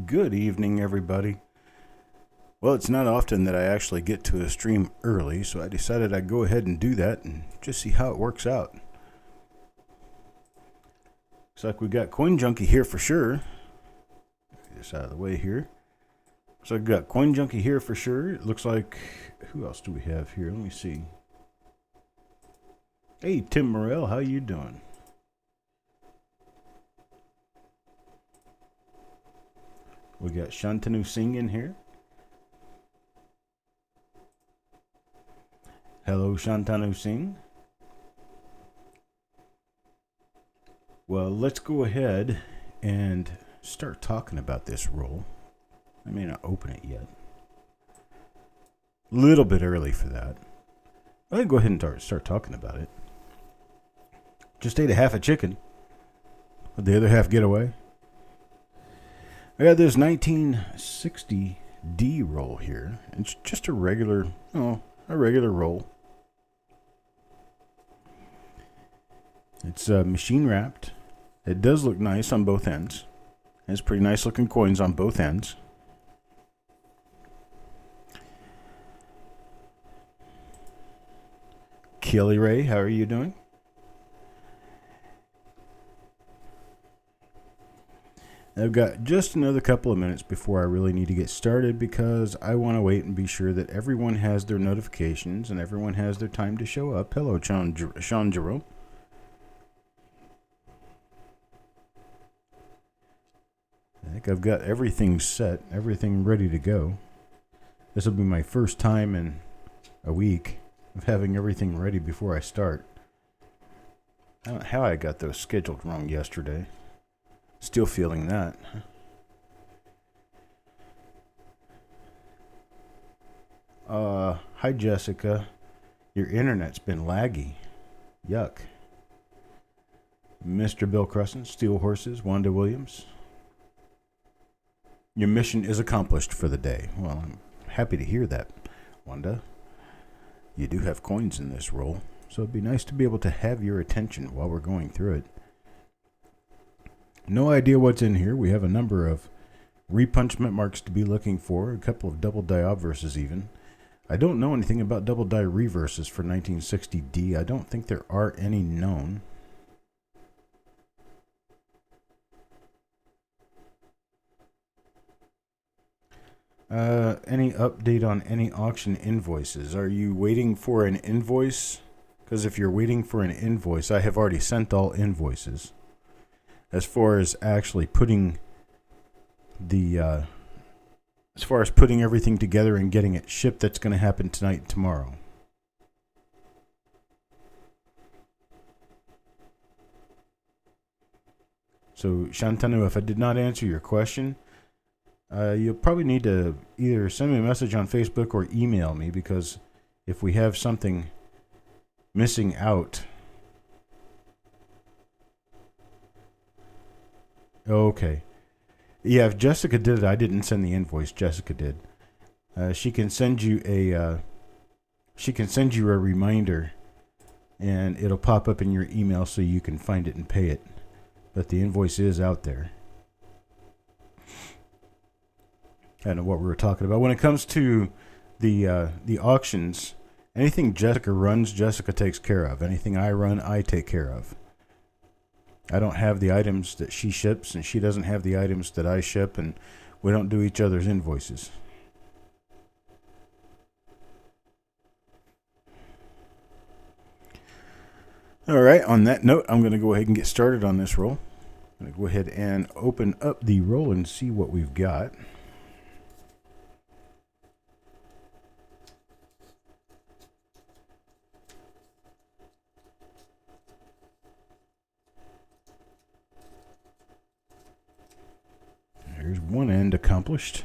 Good evening, everybody. Well, it's not often that I actually get to a stream early, so I decided I'd go ahead and do that and just see how it works out. Looks like we got Coin Junkie here for sure. Get this out of the way here. So I've got Coin Junkie here for sure. It looks like, who else do we have here? Let me see. Hey, Tim Morrell, how you doing? We got Shantanu Singh in here. Hello, Shantanu Singh. Well, let's go ahead and start talking about this roll. I may not open it yet. A little bit early for that. I'll go ahead and start talking about it. Just ate a half a chicken. Would the other half get away? I got this 1960 D roll here. It's just a regular roll. It's machine wrapped. It does look nice on both ends. Has pretty nice looking coins on both ends. Kelly Ray, how are you doing? I've got just another couple of minutes before I really need to get started because I want to wait and be sure that everyone has their notifications and everyone has their time to show up. Hello, Sean Jerome. I think I've got everything set, everything ready to go. This will be my first time in a week of having everything ready before I start. I don't know how I got those scheduled wrong yesterday. Still feeling that. Hi Jessica. Your internet's been laggy. Yuck. Mr. Bill Crescent, Steel Horses, Wanda Williams. Your mission is accomplished for the day. Well, I'm happy to hear that, Wanda. You do have coins in this roll, so it'd be nice to be able to have your attention while we're going through it. No idea what's in here. We have a number of repunchment marks to be looking for, a couple of double die obverses even. I don't know anything about double die reverses for 1960D. I don't think there are any known. Any update on any auction invoices? Are you waiting for an invoice? Because if you're waiting for an invoice, I have already sent all invoices. As far as actually putting everything together and getting it shipped, that's going to happen tonight and tomorrow. So, Shantanu, if I did not answer your question, you'll probably need to either send me a message on Facebook or email me, because if we have something missing out. Okay. Yeah, if Jessica did it, I didn't send the invoice. Jessica did. She can send you a reminder, and it'll pop up in your email so you can find it and pay it. But the invoice is out there. I don't know what we were talking about. When it comes to the auctions, anything Jessica runs, Jessica takes care of. Anything I run, I take care of. I don't have the items that she ships, and she doesn't have the items that I ship, and we don't do each other's invoices. All right, on that note, I'm going to go ahead and get started on this roll. I'm going to go ahead and open up the roll and see what we've got. There's one end accomplished.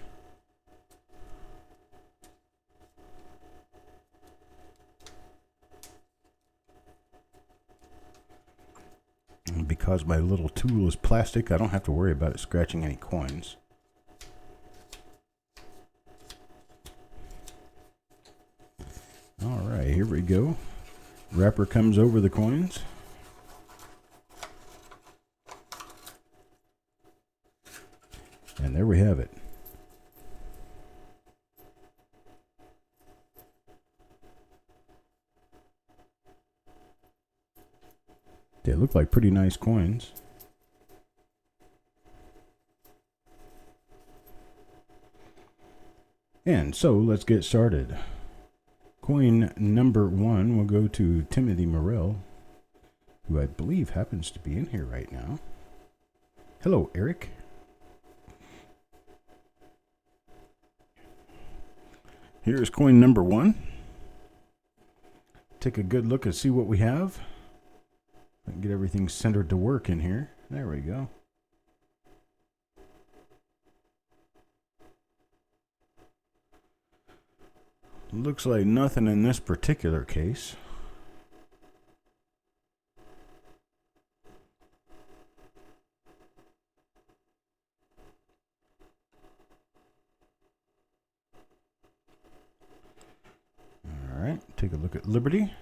And because my little tool is plastic, I don't have to worry about it scratching any coins. All right, here we go. Wrapper comes over the coins. And there we have it. They look like pretty nice coins. And so let's get started. Coin number 1 will go to Timothy Morrell, who I believe happens to be in here right now. Hello, Eric. Here's coin number 1. Take a good look and see what we have. Get everything centered to work in here. There we go. Looks like nothing in this particular case. All right, take a look at Liberty.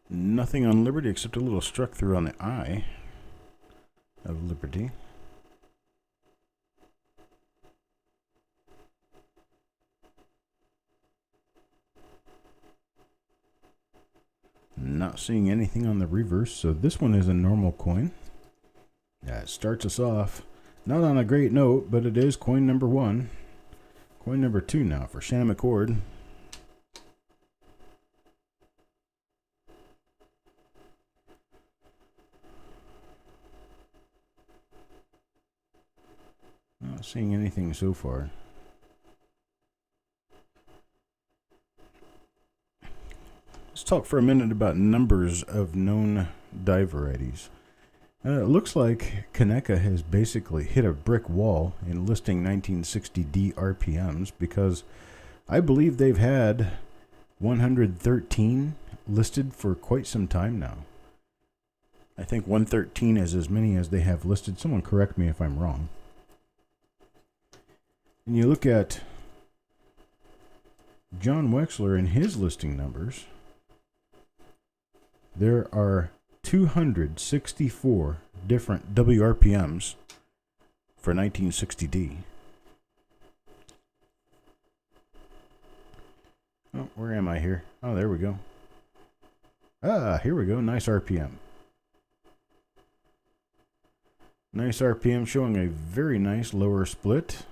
Nothing on Liberty except a little struck through on the eye of Liberty. Not seeing anything on the reverse, so this one is a normal coin. That starts us off not on a great note, but it is coin number 1. Coin number 2 now for Shannon McCord. Not seeing anything so far. Let's talk for a minute about numbers of known die varieties. It looks like Kaneka has basically hit a brick wall in listing 1960D RPMs, because I believe they've had 113 listed for quite some time now. I think 113 is as many as they have listed. Someone correct me if I'm wrong. And you look at John Wexler and his listing numbers. There are 264 different WRPMs for 1960D. Oh, where am I here? Oh, there we go. Ah, here we go. Nice RPM. Nice RPM showing a very nice lower split.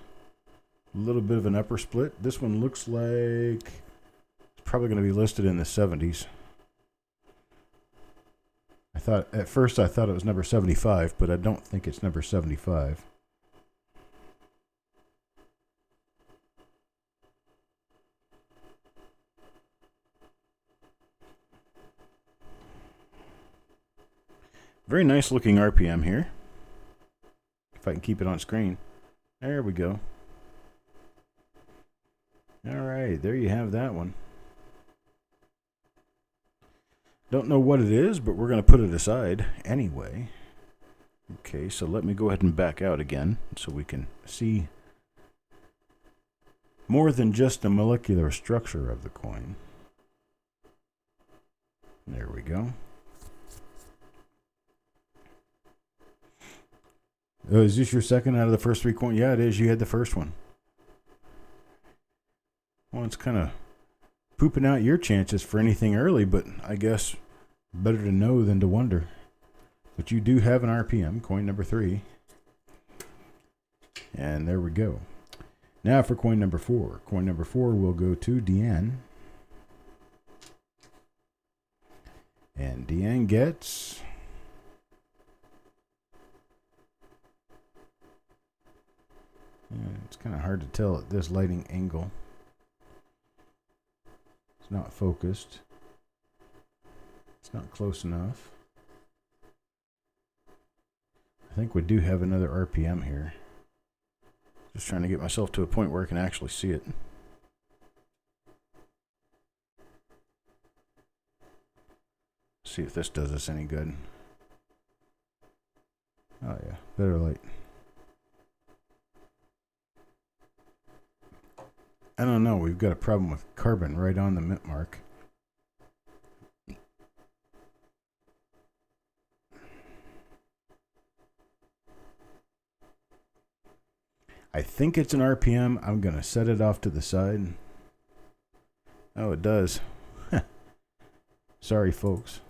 A little bit of an upper split. This one looks like it's probably going to be listed in the 70s. At first I thought it was number 75, but I don't think it's number 75. Very nice looking RPM here. If I can keep it on screen. There we go. Alright, there you have that one. Don't know what it is, but we're going to put it aside anyway. Okay, so let me go ahead and back out again so we can see more than just the molecular structure of the coin. There we go. Oh, is this your second out of the first 3 coins? Yeah, it is. You had the first one. Well, it's kind of pooping out your chances for anything early, but I guess better to know than to wonder. But you do have an RPM, coin number 3. And there we go. Now for coin number 4. Coin number 4 will go to Deanne. And Deanne gets... it's kind of hard to tell at this lighting angle. It's not focused. It's not close enough. I think we do have another RPM here. Just trying to get myself to a point where I can actually see it. See if this does us any good. Oh yeah, better light. I don't know, we've got a problem with carbon right on the mint mark. I think it's an RPM. I'm going to set it off to the side. Oh, it does. Sorry, folks.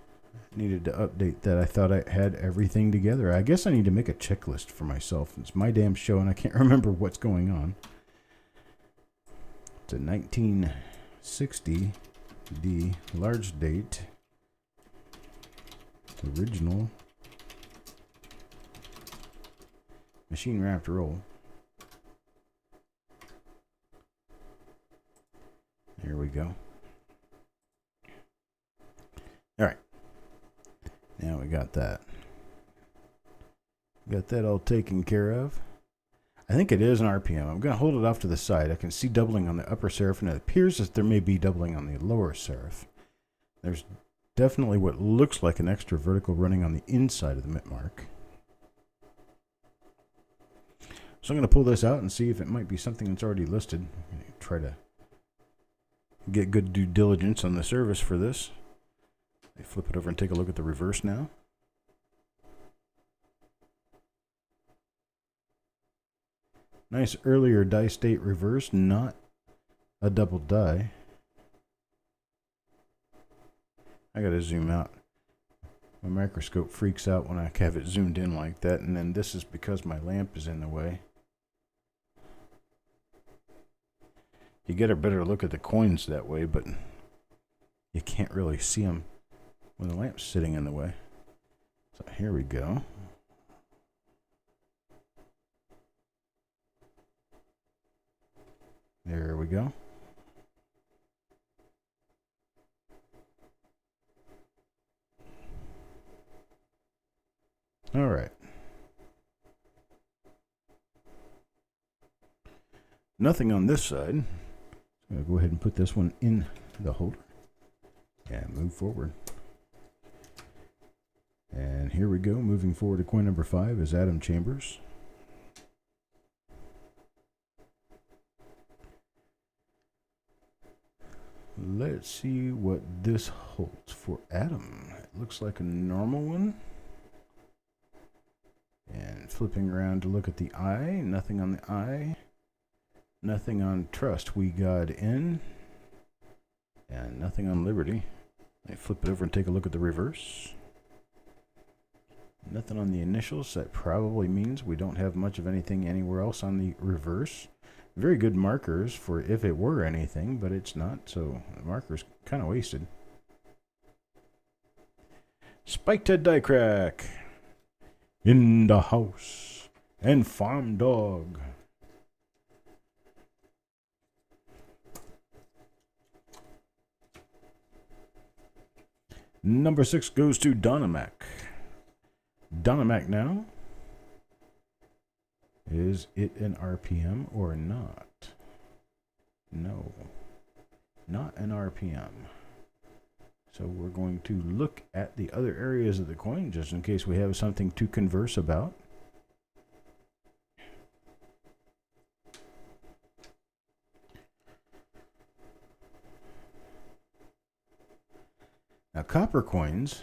Needed to update that. I thought I had everything together. I guess I need to make a checklist for myself. It's my damn show, and I can't remember what's going on. It's a 1960 D large date. Original. Machine wrapped roll. There we go. All right. Now we got that. Got that all taken care of. I think it is an RPM. I'm going to hold it off to the side. I can see doubling on the upper serif, and it appears as there may be doubling on the lower serif. There's definitely what looks like an extra vertical running on the inside of the mitt mark. So I'm going to pull this out and see if it might be something that's already listed. I'm going to try to get good due diligence on the service for this. I flip it over and take a look at the reverse now. Nice earlier die state reverse, not a double die. I gotta zoom out. My microscope freaks out when I have it zoomed in like that, and then this is because my lamp is in the way. You get a better look at the coins that way, but you can't really see them when the lamp's sitting in the way. So here we go. There we go. All right. Nothing on this side. I'm going to go ahead and put this one in the holder and move forward. And here we go. Moving forward to coin number 5 is Adam Chambers. Let's see what this holds for Adam. It looks like a normal one. And flipping around to look at the eye. Nothing on the eye. Nothing on trust. We got in. And nothing on liberty. I flip it over and take a look at the reverse. Nothing on the initials. That probably means we don't have much of anything anywhere else on the reverse. Very good markers for if it were anything, but it's not, so the marker's kind of wasted. Spiked head die crack. In the house. And farm dog. Number 6 goes to Donamac. Donamac now. Is it an RPM or not? No, not an RPM. So we're going to look at the other areas of the coin just in case we have something to converse about. Now, copper coins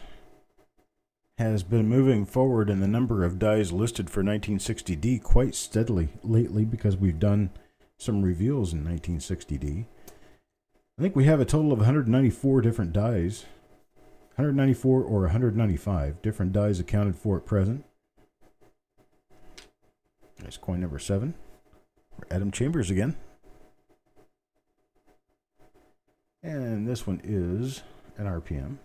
has been moving forward in the number of dies listed for 1960D quite steadily lately because we've done some reveals in 1960D. I think we have a total of 194 different dies. 194 or 195 different dies accounted for at present. There's coin number 7. Adam Chambers again. And this one is an RPM.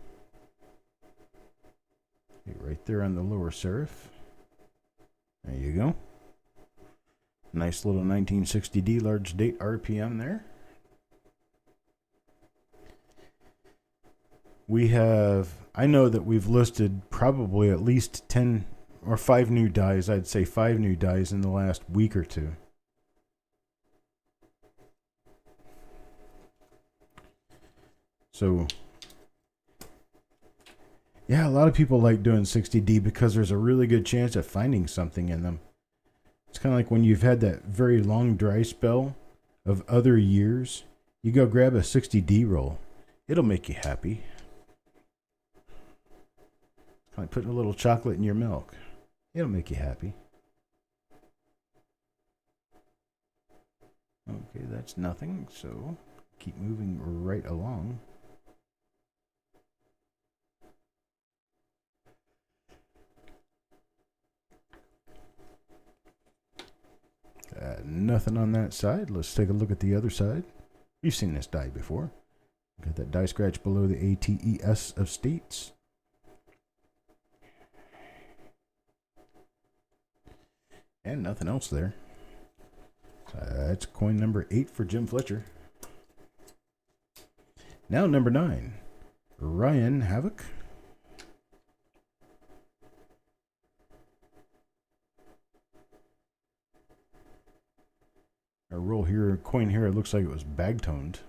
Right there on the lower serif. There you go. Nice little 1960D large date RPM there. We have, I know that we've listed probably at least 10 or 5 new dies. I'd say 5 new dies in the last week or two. So yeah, a lot of people like doing 60D because there's a really good chance of finding something in them. It's kind of like when you've had that very long dry spell of other years, you go grab a 60D roll. It'll make you happy. It's like putting a little chocolate in your milk. It'll make you happy. Okay, that's nothing, so keep moving right along. Nothing on that side. Let's take a look at the other side. You've seen this die before. Got that die scratch below the ATES of states. And nothing else there. That's coin number 8 for Jim Fletcher. Now number 9, Ryan Havoc. Our roll here, coin here, it looks like it was bag toned.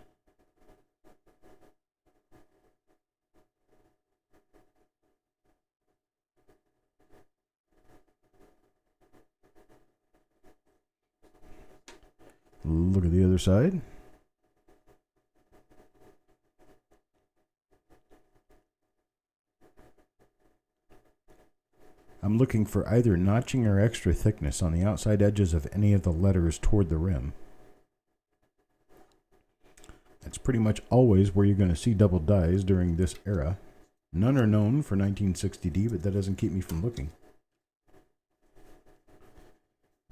Look at the other side. I'm looking for either notching or extra thickness on the outside edges of any of the letters toward the rim. That's pretty much always where you're going to see double dies during this era. None are known for 1960D, but that doesn't keep me from looking.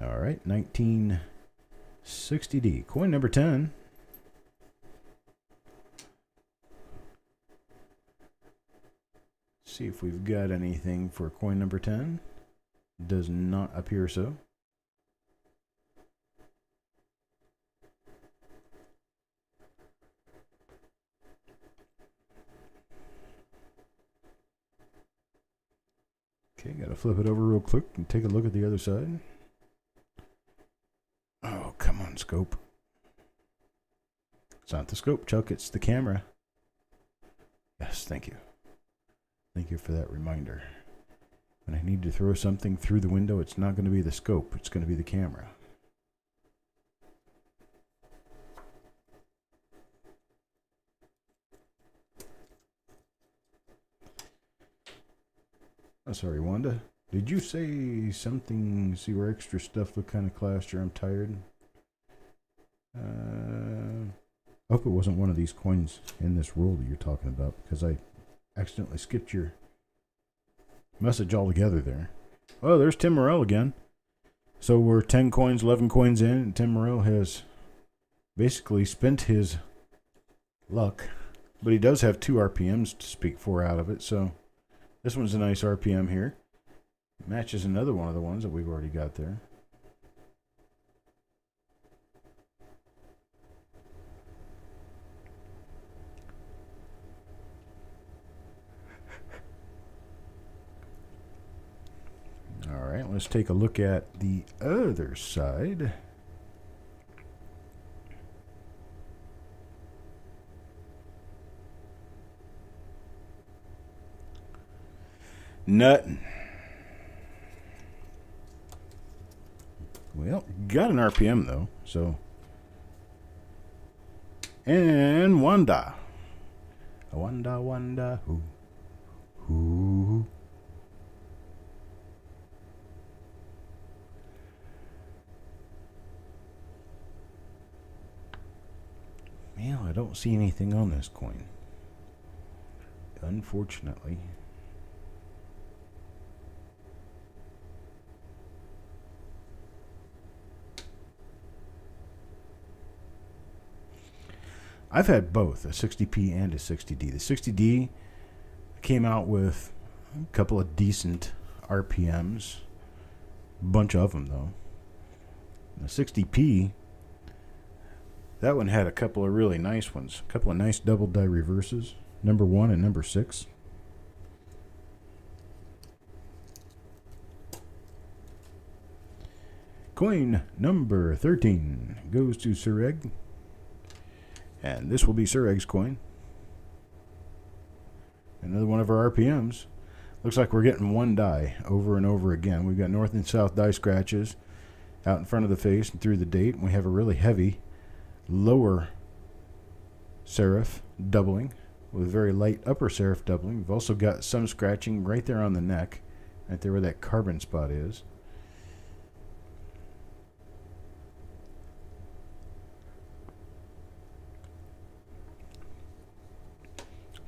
All right, 1960D. Coin number 10. See if we've got anything for coin number 10. Does not appear so. Okay, gotta flip it over real quick and take a look at the other side. Oh, come on, scope. It's not the scope, Chuck, it's the camera. Yes, thank you. Thank you for that reminder. When I need to throw something through the window, it's not going to be the scope, it's going to be the camera. Oh, sorry, Wanda. Did you say something, see where extra stuff look kind of clashed, or I'm tired? I hope it wasn't one of these coins in this roll that you're talking about, because I accidentally skipped your message altogether there. Oh, there's Tim Morrell again. So we're 10 coins, 11 coins in, and Tim Morrell has basically spent his luck. But he does have 2 RPMs to speak for out of it, so this one's a nice RPM here. Matches another one of the ones that we've already got there. All right, let's take a look at the other side. Nothing. Well, got an RPM though, so. And Wanda. Wanda, who. Well, I don't see anything on this coin, unfortunately. I've had both, a 60p and a 60D. The 60D came out with a couple of decent RPMs, a bunch of them though. The 60p, that one had a couple of really nice ones, a couple of nice double die reverses, number 1 and number 6. Coin number 13 goes to Sir Egg. And this will be Sir Egg's coin. Another one of our RPMs. Looks like we're getting one die over and over again. We've got north and south die scratches out in front of the face and through the date. And we have a really heavy lower serif doubling with very light upper serif doubling. We've also got some scratching right there on the neck, right there where that carbon spot is.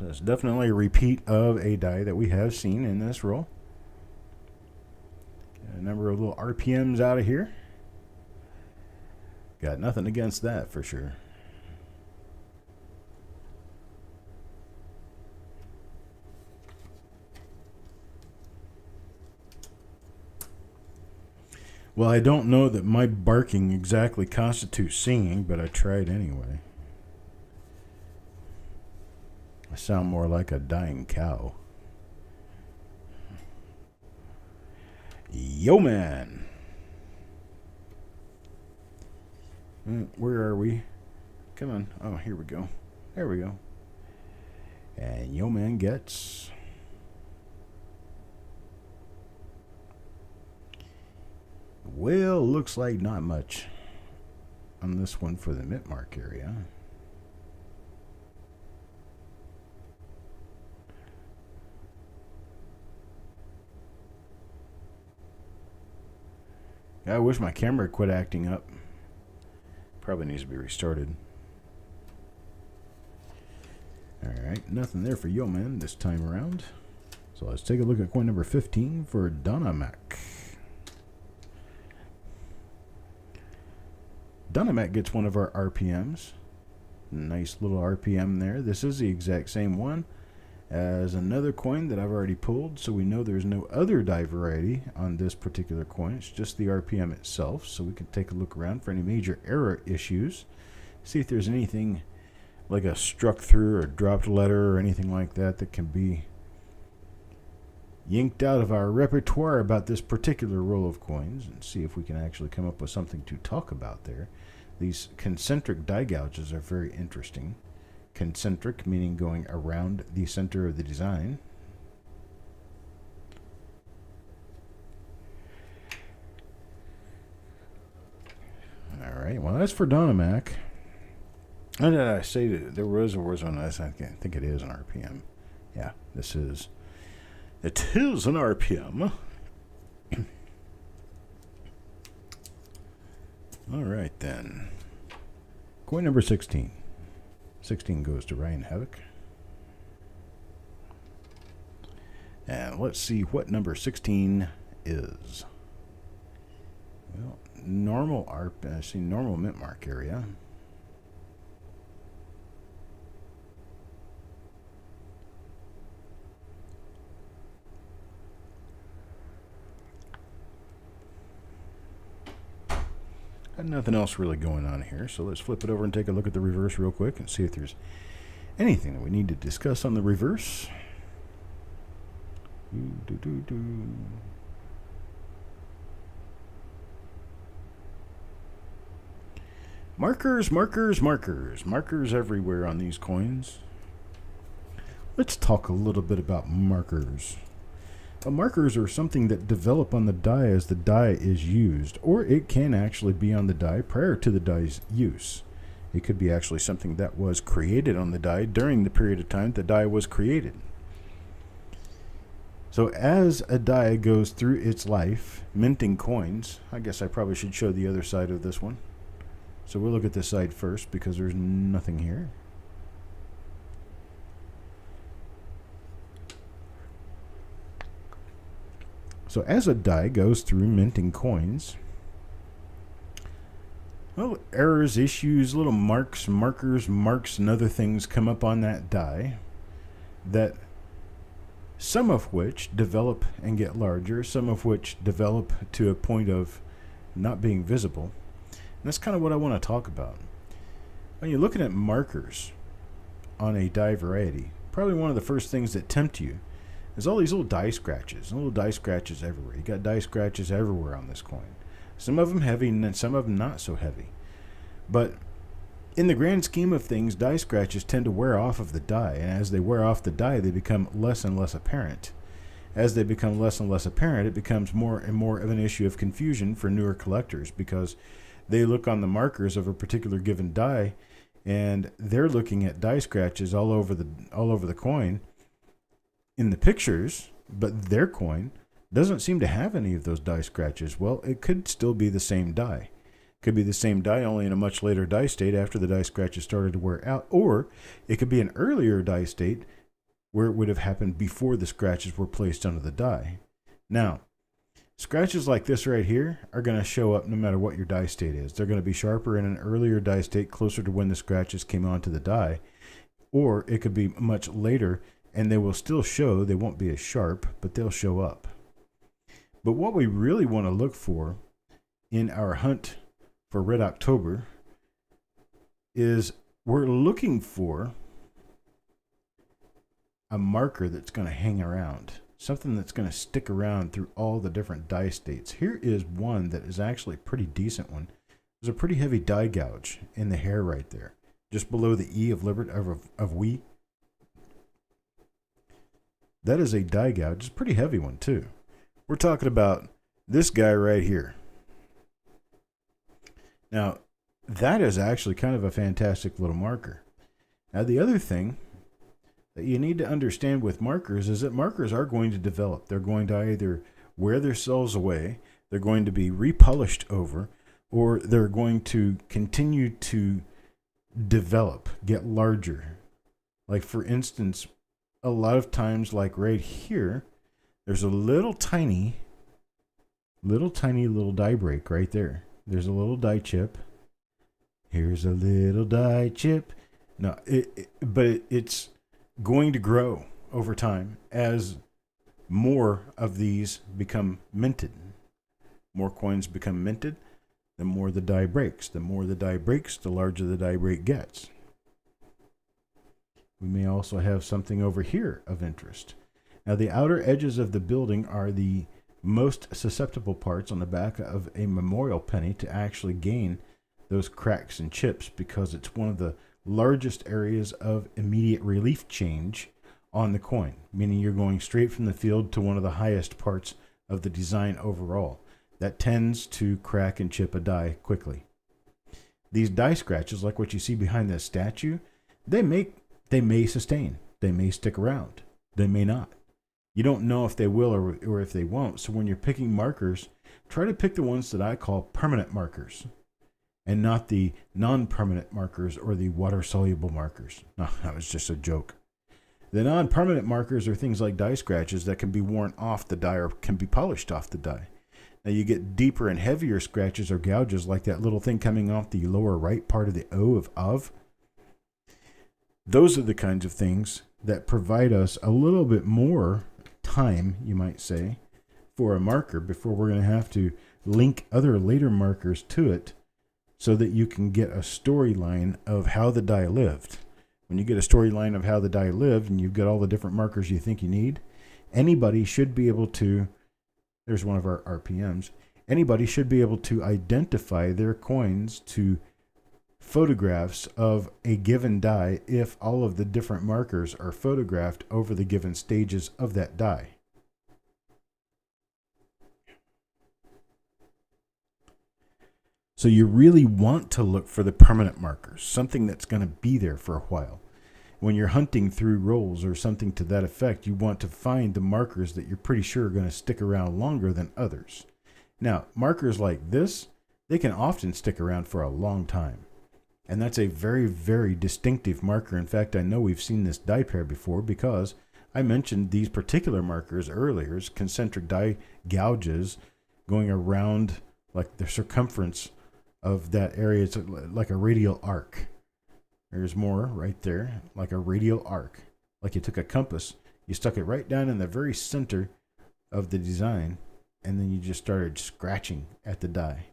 That's definitely a repeat of a die that we have seen in this roll. Got a number of little RPMs out of here. Got nothing against that for sure. Well, I don't know that my barking exactly constitutes singing, but I tried anyway. I sound more like a dying cow. Yo, man. Where are we? Come on. Oh, here we go. There we go. And Yo Man gets... Well, looks like not much on this one for the mint mark area. I wish my camera quit acting up. Probably needs to be restarted. Alright, nothing there for Yo Man this time around. So let's take a look at coin number 15 for Dynamac. Dynamac gets one of our RPMs. Nice little RPM there. This is the exact same one as another coin that I've already pulled, so we know there's no other die variety on this particular coin. It's just the RPM itself, so we can take a look around for any major error issues. See if there's anything like a struck through or dropped letter or anything like that that can be yanked out of our repertoire about this particular roll of coins, and see if we can actually come up with something to talk about there. These concentric die gouges are very interesting. Concentric meaning going around the center of the design. Alright, well that's for Dynamac. How did I say that there was or wasn't? I think it is an RPM. Yeah, this is. It is an RPM. Alright then. Coin number 16. 16 goes to Ryan Havoc. And let's see what number 16 is. Well, normal I see normal mint mark area. Got nothing else really going on here, so let's flip it over and take a look at the reverse real quick and see if there's anything that we need to discuss on the reverse. Markers, markers, markers. Markers everywhere on these coins. Let's talk a little bit about markers. Markers are something that develop on the die as the die is used, or it can actually be on the die prior to the die's use. It could be actually something that was created on the die during the period of time the die was created. So as a die goes through its life, minting coins, I guess I probably should show the other side of this one. So we'll look at this side first because there's nothing here. So as a die goes through minting coins, well, errors, issues, little marks, markers, marks, and other things come up on that die, that some of which develop and get larger, some of which develop to a point of not being visible. And that's kind of what I want to talk about. When you're looking at markers on a die variety, probably one of the first things that tempt you is all these little die scratches, everywhere. You got die scratches everywhere on this coin. Some of them heavy and then some of them not so heavy. But in the grand scheme of things, die scratches tend to wear off of the die, and as they wear off the die, they become less and less apparent. As they become less and less apparent, it becomes more and more of an issue of confusion for newer collectors, because they look on the markers of a particular given die, and they're looking at die scratches all over the coin in the pictures, but their coin doesn't seem to have any of those die scratches. Well, it could still be the same die. Could be the same die, only in a much later die state after the die scratches started to wear out, or it could be an earlier die state where it would have happened before the scratches were placed onto the die. Now, scratches like this right here are going to show up no matter what your die state is. They're going to be sharper in an earlier die state closer to when the scratches came onto the die, or it could be much later and they will still show. They won't be as sharp, but they'll show up. But what we really want to look for in our hunt for Red October is we're looking for a marker that's going to hang around, something that's going to stick around through all the different die states. Here is one that is actually a pretty decent one. There's a pretty heavy die gouge in the hair right there, just below the E of Liberty of we. That is a die gouge. It's a pretty heavy one too. We're talking about this guy right here. Now, that is actually kind of a fantastic little marker. Now, the other thing that you need to understand with markers is that markers are going to develop. They're going to either wear themselves away, they're going to be repolished over, or they're going to continue to develop, get larger. Like, for instance, a lot of times, like right here, there's a little tiny die break right there. There's a little die chip. Here's a little die chip. No, it's going to grow over time as more of these become minted. More coins become minted, the more the die breaks. The more the die breaks, the larger the die break gets. We may also have something over here of interest. Now, the outer edges of the building are the most susceptible parts on the back of a memorial penny to actually gain those cracks and chips, because it's one of the largest areas of immediate relief change on the coin, meaning you're going straight from the field to one of the highest parts of the design overall. That tends to crack and chip a die quickly. These die scratches, like what you see behind this statue, they may sustain. They may stick around. They may not. You don't know if they will or if they won't. So when you're picking markers, try to pick the ones that I call permanent markers and not the non-permanent markers or the water-soluble markers. No, that was just a joke. The non-permanent markers are things like die scratches that can be worn off the die or can be polished off the die. Now, you get deeper and heavier scratches or gouges like that little thing coming off the lower right part of the O of. Those are the kinds of things that provide us a little bit more time, you might say, for a marker before we're going to have to link other later markers to it so that you can get a storyline of how the die lived. When you get a storyline of how the die lived and you've got all the different markers you think you need, anybody should be able to, there's one of our RPMs, anybody should be able to identify their coins to photographs of a given die if all of the different markers are photographed over the given stages of that die. So you really want to look for the permanent markers, something that's going to be there for a while. When you're hunting through rolls or something to that effect, you want to find the markers that you're pretty sure are going to stick around longer than others. Now, markers like this, they can often stick around for a long time. And that's a very, very distinctive marker. In fact, I know we've seen this die pair before because I mentioned these particular markers earlier, concentric die gouges going around like the circumference of that area. It's like a radial arc. There's more right there, like a radial arc. Like you took a compass, you stuck it right down in the very center of the design, and then you just started scratching at the die.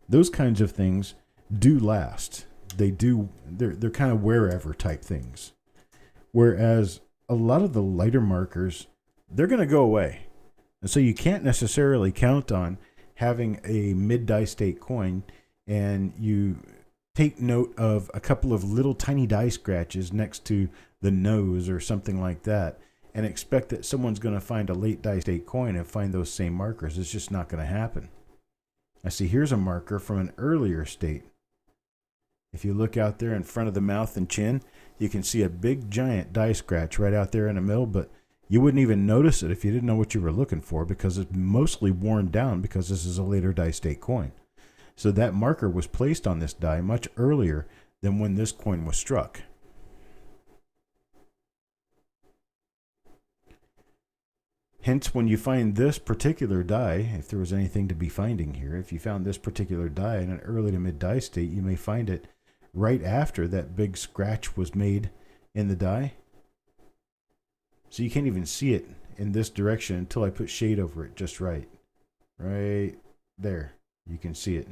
Those kinds of things do last. They're kind of wherever type things. Whereas a lot of the lighter markers, they're going to go away. And so you can't necessarily count on having a mid-die state coin and you take note of a couple of little tiny die scratches next to the nose or something like that and expect that someone's going to find a late die state coin and find those same markers. It's just not going to happen. I see here's a marker from an earlier state. If you look out there in front of the mouth and chin, you can see a big giant die scratch right out there in the middle, but you wouldn't even notice it if you didn't know what you were looking for because it's mostly worn down because this is a later die state coin. So that marker was placed on this die much earlier than when this coin was struck. Hence, when you find this particular die, if there was anything to be finding here, if you found this particular die in an early to mid die state, you may find it right after that big scratch was made in the die. So you can't even see it in this direction until I put shade over it just right. Right there. You can see it.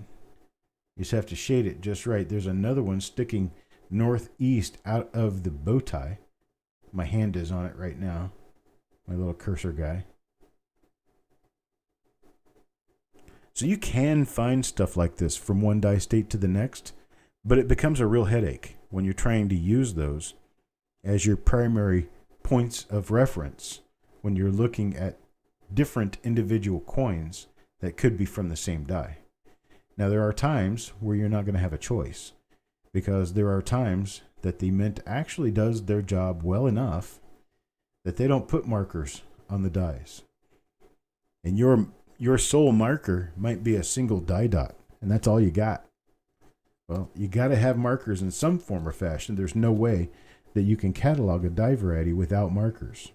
You just have to shade it just right. There's another one sticking northeast out of the bow tie. My hand is on it right now. My little cursor guy. So you can find stuff like this from one die state to the next, but it becomes a real headache when you're trying to use those as your primary points of reference when you're looking at different individual coins that could be from the same die. Now, there are times where you're not going to have a choice, because there are times that the mint actually does their job well enough that they don't put markers on the dies. And your sole marker might be a single die dot, and that's all you got. Well, you got to have markers in some form or fashion. There's no way that you can catalog a die variety without markers.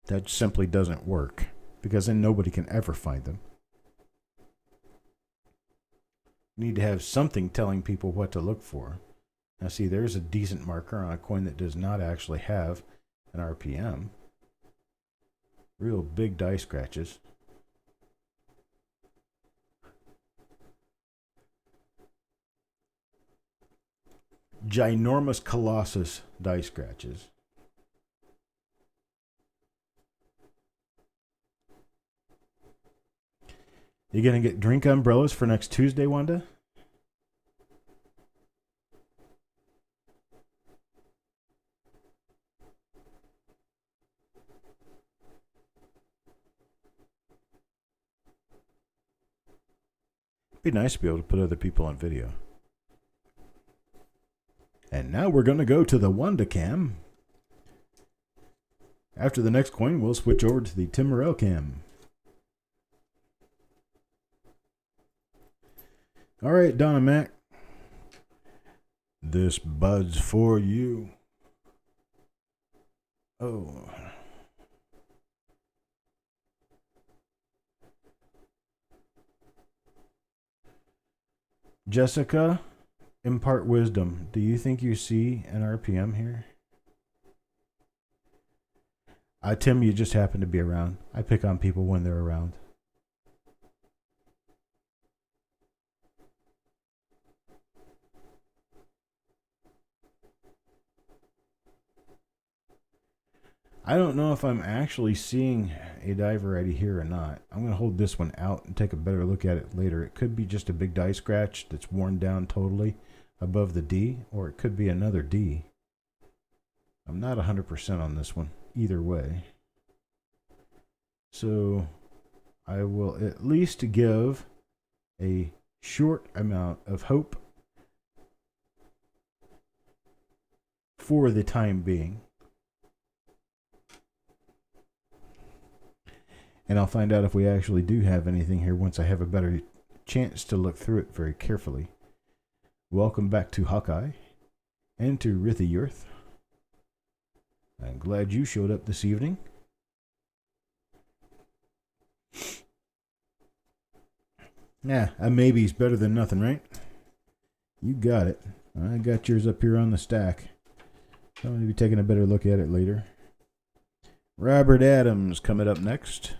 That simply doesn't work, because then nobody can ever find them. You need to have something telling people what to look for. Now see, there's a decent marker on a coin that does not actually have an RPM. Real big die scratches. Ginormous Colossus die scratches. You gonna get drink umbrellas for next Tuesday, Wanda? It'd be nice to be able to put other people on video. And now we're going to go to the Wanda cam. After the next coin, we'll switch over to the Tim Morrell cam. All right, Donna Mac. This bud's for you. Oh. Jessica, impart wisdom. Do you think you see an RPM here? Tim, you just happen to be around. I pick on people when they're around. I don't know if I'm actually seeing a die variety here or not. I'm going to hold this one out and take a better look at it later. It could be just a big die scratch that's worn down totally above the D, or it could be another D. I'm not 100% on this one either way. So I will at least give a short amount of hope for the time being. And I'll find out if we actually do have anything here once I have a better chance to look through it very carefully. Welcome back to Hawkeye and to Rithy Earth. I'm glad you showed up this evening. Yeah, a maybe's better than nothing, right? You got it. I got yours up here on the stack. I'm going to be taking a better look at it later. Robert Adams coming up next.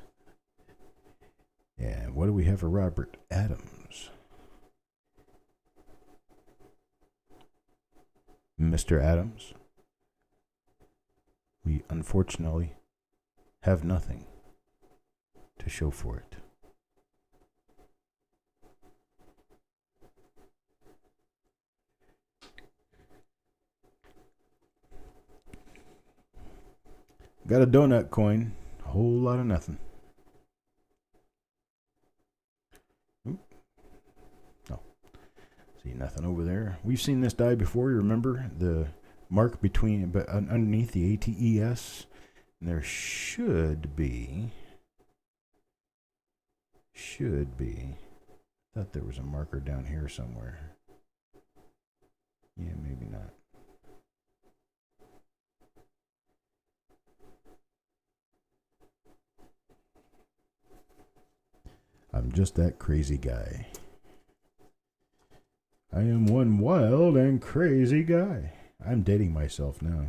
And what do we have for Robert Adams? Mr. Adams. We unfortunately have nothing to show for it. Got a donut coin. A whole lot of nothing. Oop. No. See nothing over there. We've seen this die before. You remember the mark between, but underneath the ATES, and there should be. I thought there was a marker down here somewhere. Yeah, maybe not. I'm just that crazy guy. I am one wild and crazy guy. I'm dating myself now.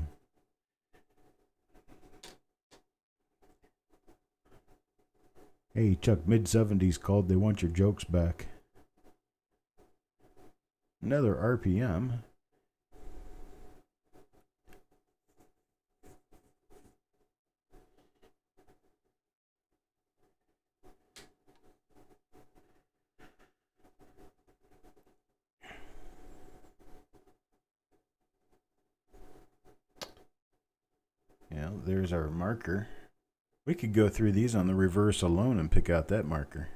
Hey, Chuck, mid-70s called. They want your jokes back. Another RPM. Yeah, there's our marker. We could go through these on the reverse alone and pick out that marker.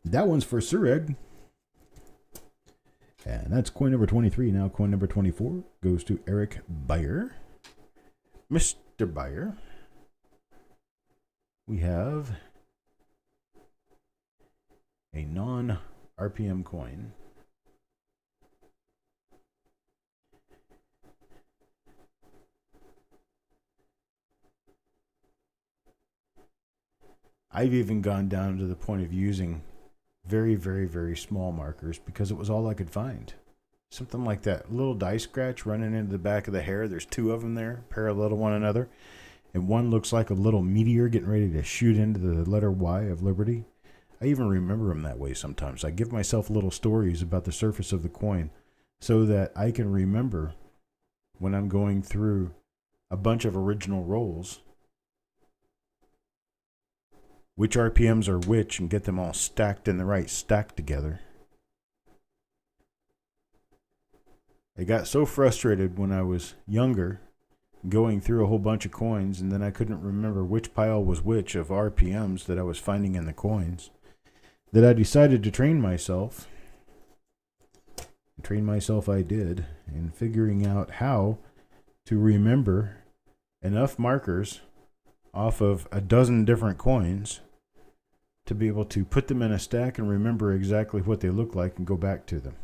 That one's for Sureg. And that's coin number 23. Now coin number 24 goes to Eric Beyer. Mr. Beyer. We have a non-RPM coin. I've even gone down to the point of using very, very, very small markers because it was all I could find. Something like that little die scratch running into the back of the hair. There's two of them there, parallel to one another. And one looks like a little meteor getting ready to shoot into the letter Y of Liberty. I even remember them that way sometimes. I give myself little stories about the surface of the coin so that I can remember when I'm going through a bunch of original rolls which RPMs are which and get them all stacked in the right stack together. I got so frustrated when I was younger going through a whole bunch of coins and then I couldn't remember which pile was which of RPMs that I was finding in the coins that I decided to train myself. Train myself I did in figuring out how to remember enough markers off of a dozen different coins to be able to put them in a stack and remember exactly what they look like and go back to them.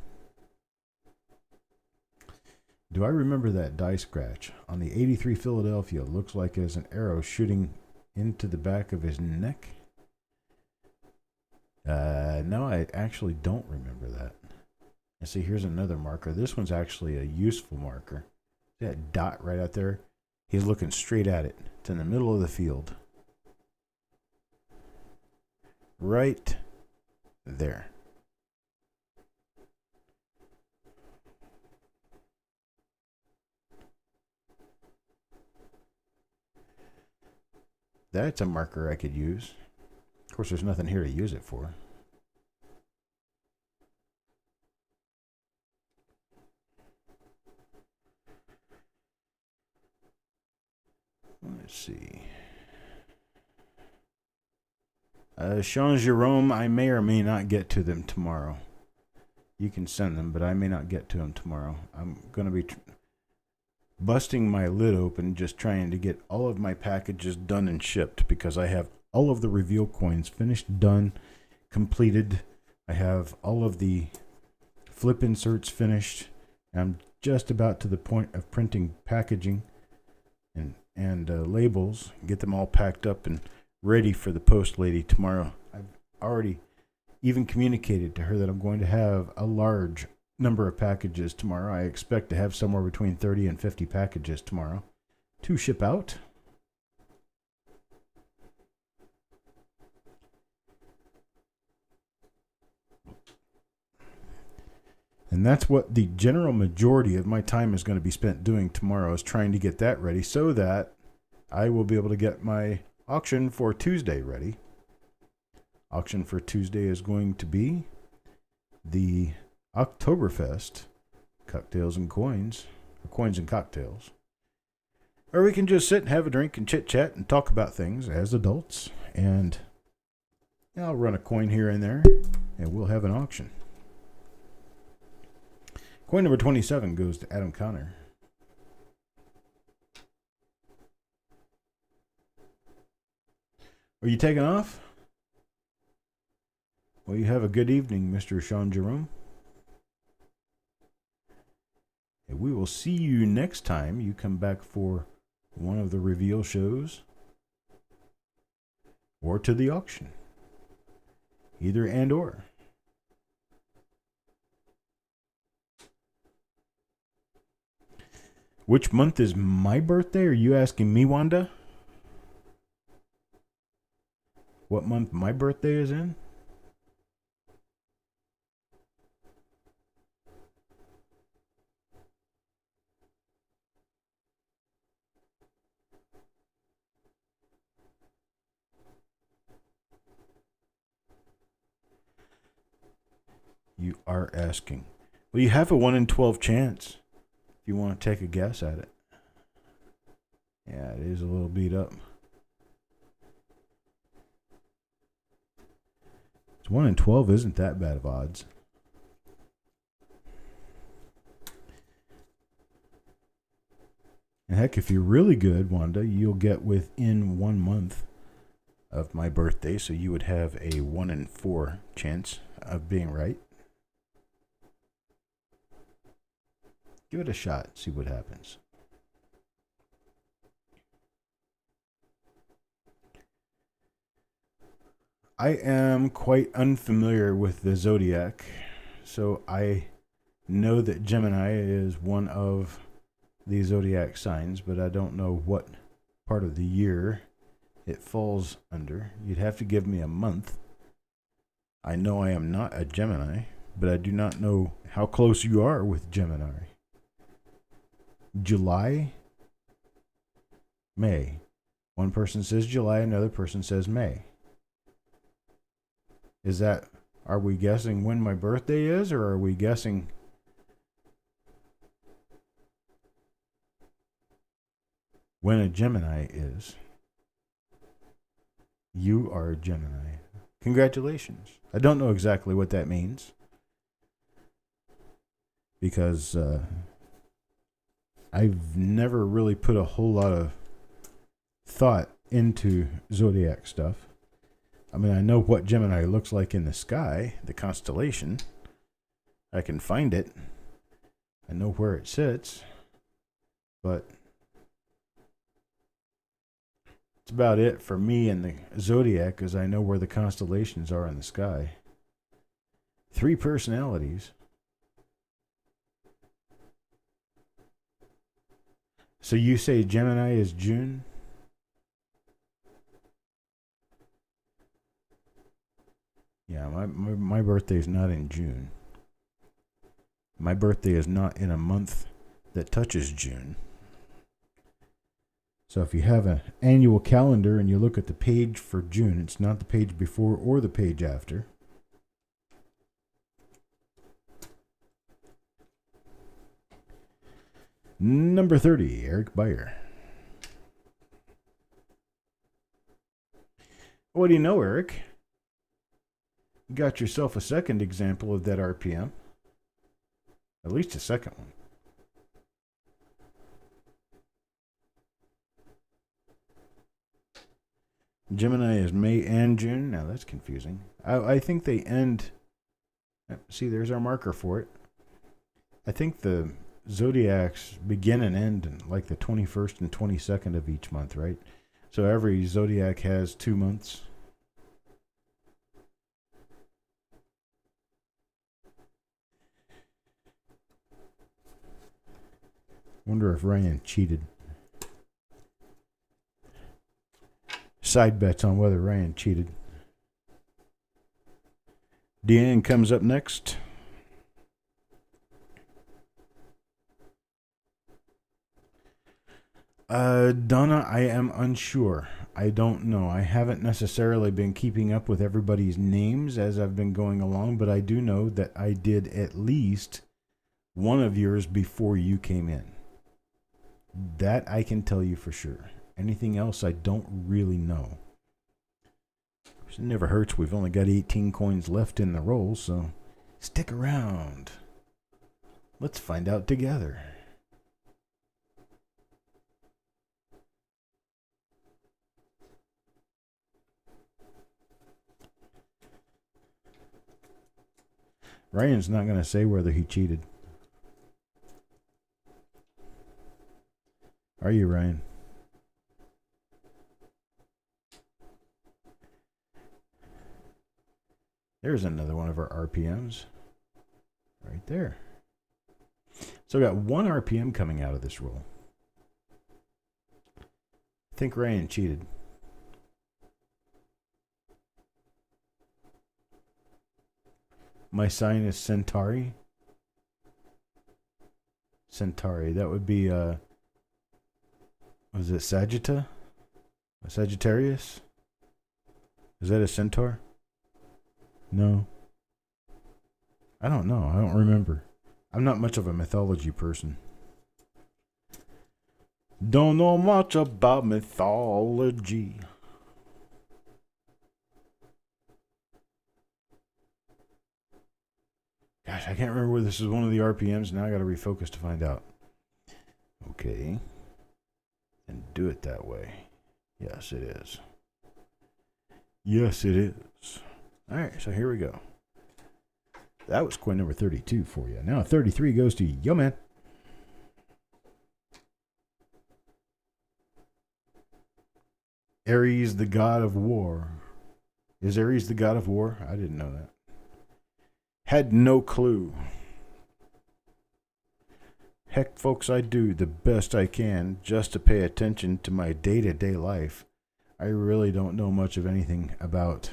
Do I remember that die scratch on the 83 Philadelphia? Looks like as an arrow shooting into the back of his neck. No, I actually don't remember that. And see, here's another marker. This one's actually a useful marker. That dot right out there, he's looking straight at it. It's in the middle of the field. Right there. That's a marker I could use. Of course, there's nothing here to use it for. Let's see. Sean Jerome, I may or may not get to them tomorrow. You can send them, but I may not get to them tomorrow. I'm going to be busting my lid open just trying to get all of my packages done and shipped because I have all of the reveal coins finished, done, completed. I have all of the flip inserts finished. I'm just about to the point of printing packaging and labels, get them all packed up and ready for the post lady tomorrow. I've already even communicated to her that I'm going to have a large number of packages tomorrow. I expect to have somewhere between 30 and 50 packages tomorrow to ship out. And that's what the general majority of my time is going to be spent doing tomorrow, is trying to get that ready so that I will be able to get my auction for Tuesday ready. Auction for Tuesday is going to be the Oktoberfest cocktails and coins, or coins and cocktails. Or we can just sit and have a drink and chit chat and talk about things as adults. And I'll run a coin here and there and we'll have an auction. Coin number 27 goes to Adam Connor. Are you taking off? Well, you have a good evening, Mr. Sean Jerome. we will see you next time you come back for one of the reveal shows or to the auction. Either and or. Which month is my birthday? Are you asking me, Wanda? What month my birthday is in? You are asking. Well, you have a 1 in 12 chance if you want to take a guess at it. Yeah, it is a little beat up. It's 1 in 12 isn't that bad of odds. And heck, if you're really good, Wanda, you'll get within 1 month of my birthday, so you would have a 1 in 4 chance of being right. Give it a shot, see what happens. I am quite unfamiliar with the zodiac, so I know that Gemini is one of the zodiac signs, but I don't know what part of the year it falls under. You'd have to give me a month. I know I am not a Gemini, but I do not know how close you are with Gemini. July, May. One person says July, another person says May. Is that, are we guessing when my birthday is, or are we guessing when a Gemini is? You are a Gemini. Congratulations. I don't know exactly what that means, because I've never really put a whole lot of thought into zodiac stuff. I mean, I know what Gemini looks like in the sky, the constellation. I can find it. I know where it sits. But it's about it for me in the zodiac, because I know where the constellations are in the sky. 3 personalities. So you say Gemini is June? Yeah, my birthday is not in June. My birthday is not in a month that touches June. So if you have an annual calendar and you look at the page for June, it's not the page before or the page after. Number 30, Eric Beyer. What do you know, Eric? You got yourself a second example of that RPM. At least a second one. Gemini is May and June. Now that's confusing. I think they end. See, there's our marker for it. I think the zodiacs begin and end in like the 21st and 22nd of each month, right? So every zodiac has 2 months. Wonder if Ryan cheated. Side bets on whether Ryan cheated. Deanne comes up next. Donna, I am unsure. I don't know. I haven't necessarily been keeping up with everybody's names as I've been going along, but I do know that I did at least one of yours before you came in. That I can tell you for sure. Anything else, I don't really know. It never hurts. We've only got 18 coins left in the roll, so stick around. Let's find out together. Ryan's not going to say whether he cheated. Are you, Ryan? There's another one of our RPMs. Right there. So I got 1 RPM coming out of this roll. I think Ryan cheated. My sign is Centauri. Centauri. That would be, was it Sagitta? A Sagittarius? Is that a centaur? No. I don't know. I don't remember. I'm not much of a mythology person. Don't know much about mythology. Gosh, I can't remember whether this is one of the RPMs. Now I got to refocus to find out. Okay. And do it that way. Yes, it is. Yes, it is. All right, so here we go. That was coin number 32 for you. Now 33 goes to Yo Man. Ares, the god of war. Is Ares the god of war? I didn't know that. Had no clue. Heck, folks, I do the best I can just to pay attention to my day-to-day life. I really don't know much of anything about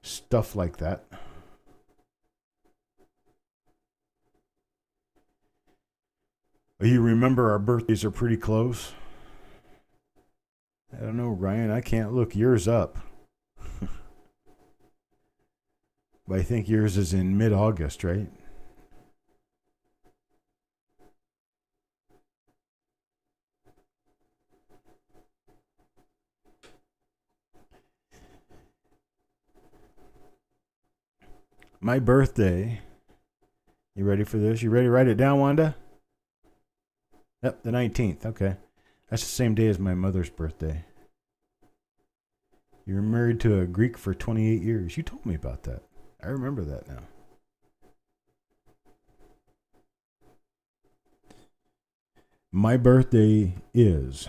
stuff like that. You remember our birthdays are pretty close? I don't know, Ryan. I can't look yours up. But I think yours is in mid-August, right? My birthday. You ready for this? You ready to write it down, Wanda? Yep, the 19th. Okay. That's the same day as my mother's birthday. You were married to a Greek for 28 years. You told me about that. I remember that now. My birthday is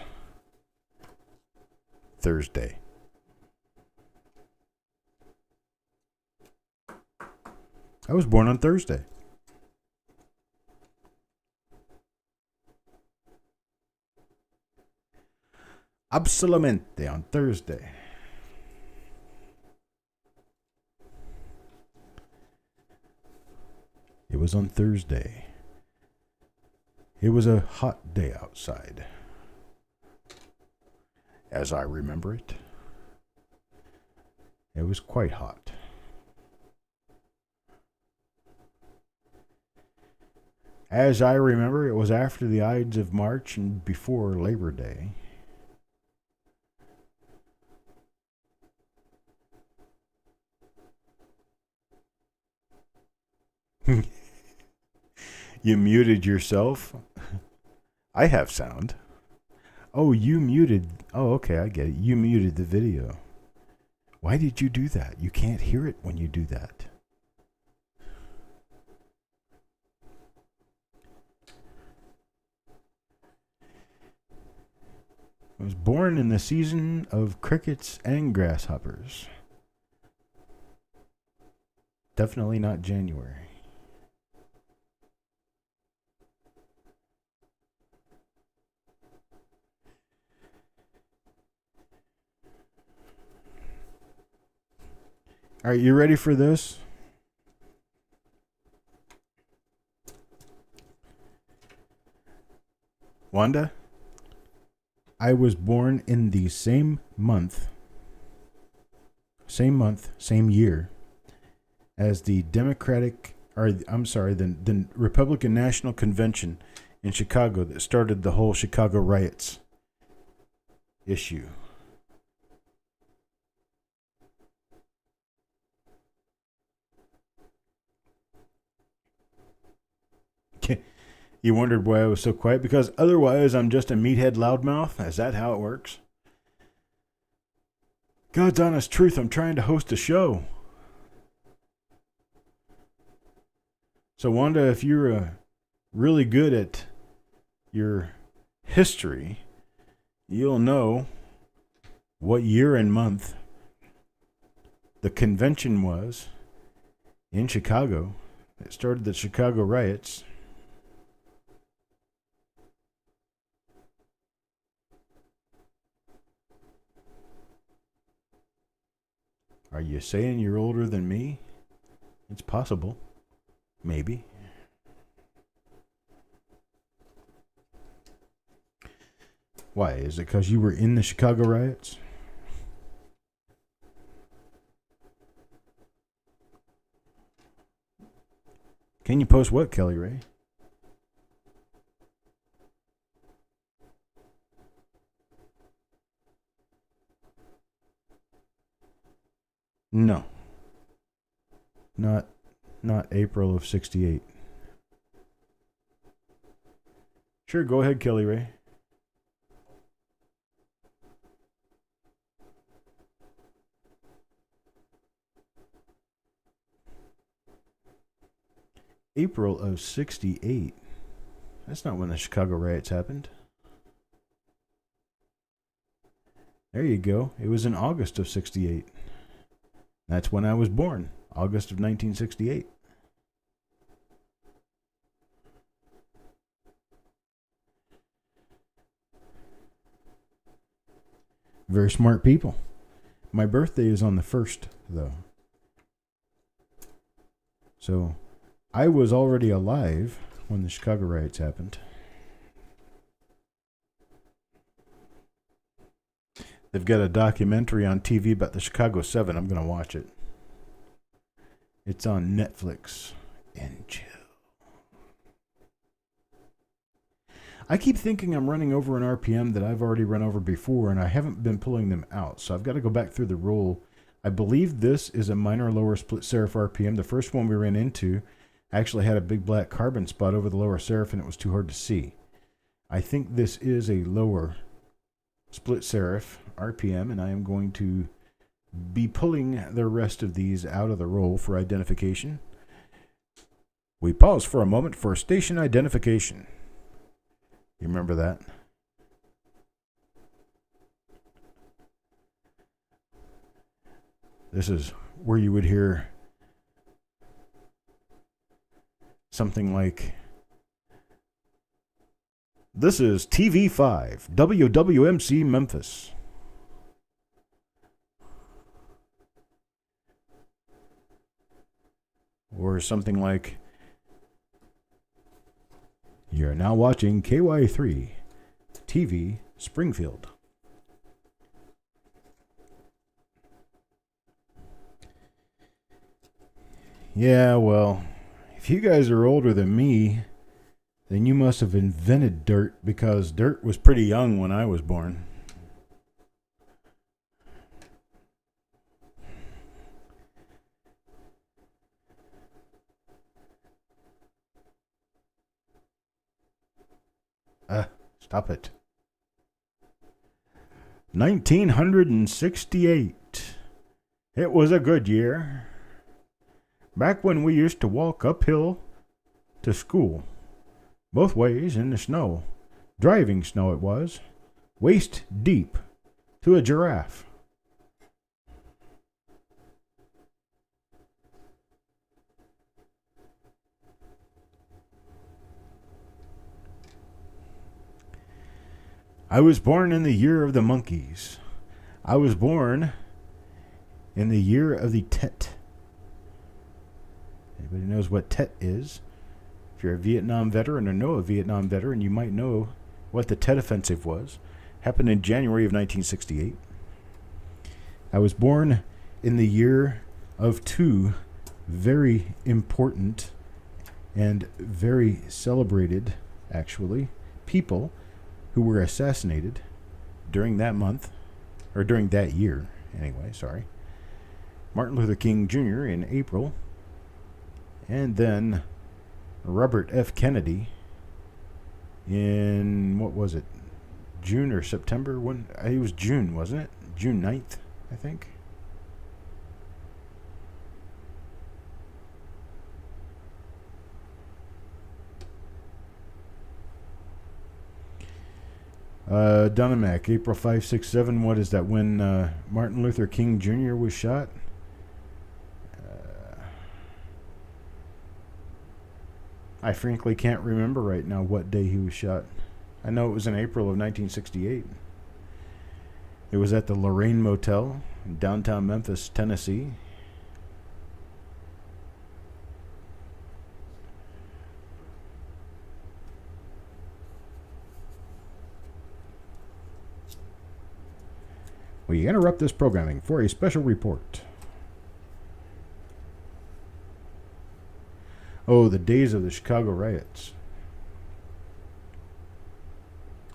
Thursday. I was born on Thursday. Absolutamente on Thursday. It was on Thursday. It was a hot day outside, as I remember it. It was quite hot. As I remember, it was after the Ides of March and before Labor Day. You muted yourself? I have sound. Oh, you muted. Oh, okay, I get it. You muted the video. Why did you do that? You can't hear it when you do that. I was born in the season of crickets and grasshoppers. Definitely not January. All right, you ready for this? Wanda? I was born in the same month, same year as the the Republican National Convention in Chicago that started the whole Chicago riots issue. You wondered why I was so quiet? Because otherwise I'm just a meathead loudmouth? Is that how it works? God's honest truth, I'm trying to host a show. So Wanda, if you're really good at your history, you'll know what year and month the convention was in Chicago that started the Chicago riots. Are you saying you're older than me? It's possible. Maybe. Why? Is it because you were in the Chicago riots? Can you post what, Kelly Ray? No. Not April of 68. Sure, go ahead, Kelly Ray. April of 68. That's not when the Chicago riots happened. There you go. It was in August of 68. That's when I was born, August of 1968. Very smart people. My birthday is on the 1st, though. So, I was already alive when the Chicago riots happened. They've got a documentary on TV about the Chicago 7. I'm going to watch it. It's on Netflix. And chill. I keep thinking I'm running over an RPM that I've already run over before, and I haven't been pulling them out. So I've got to go back through the roll. I believe this is a minor lower split serif RPM. The first one we ran into actually had a big black carbon spot over the lower serif, and it was too hard to see. I think this is a lower split serif RPM, and I am going to be pulling the rest of these out of the roll for identification. We pause for a moment for station identification. You remember that? This is where you would hear something like, "This is TV5, WWMC Memphis." Or something like, "You're now watching KY3, TV Springfield." Yeah, well, if you guys are older than me, then you must have invented dirt, because dirt was pretty young when I was born. Stop it. 1968. It was a good year. Back when we used to walk uphill to school, both ways in the snow. Driving snow it was, waist deep to a giraffe. I was born in the year of the monkeys. I was born in the year of the Tet. Anybody knows what Tet is? If you're a Vietnam veteran or know a Vietnam veteran, you might know what the Tet Offensive was. Happened in January of 1968. I was born in the year of two very important and very celebrated, actually, people who were assassinated during that month, or during that year, anyway, sorry. Martin Luther King Jr. in April, and then Robert F. Kennedy in, what was it, June or September? When it was June, wasn't it? June 9th, I think. Dunamac, April 567. What is that? When Martin Luther King Jr. was shot? I frankly can't remember right now what day he was shot. I know it was in April of 1968. It was at the Lorraine Motel in downtown Memphis, Tennessee. We interrupt this programming for a special report. Oh, the days of the Chicago riots.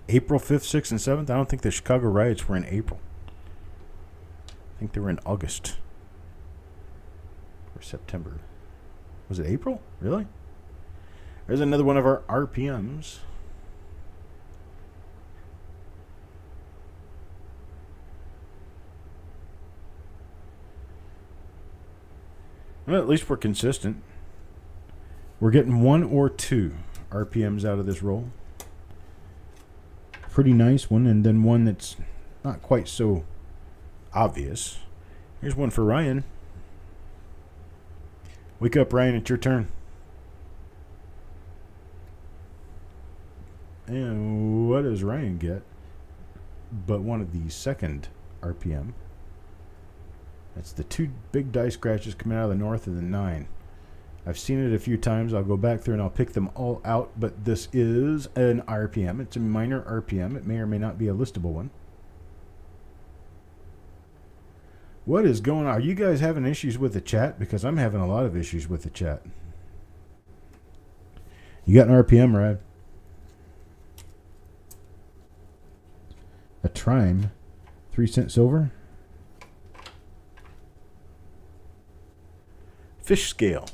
April 5th, 6th, and 7th? I don't think the Chicago riots were in April. I think they were in August. Or September. Was it April? Really? There's another one of our RPMs. Well, at least we're consistent. We're getting 1 or 2 RPMs out of this roll. Pretty nice one, and then one that's not quite so obvious. Here's one for Ryan. Wake up, Ryan. It's your turn. And what does Ryan get? But one of the second RPM. That's the 2 big dice scratches coming out of the north of the 9. I've seen it a few times. I'll go back through and I'll pick them all out, but this is an RPM. It's a minor RPM. It may or may not be a listable one. What is going on? Are you guys having issues with the chat? Because I'm having a lot of issues with the chat. You got an RPM, Rad? A Trime. 3-cent silver. Fish scale.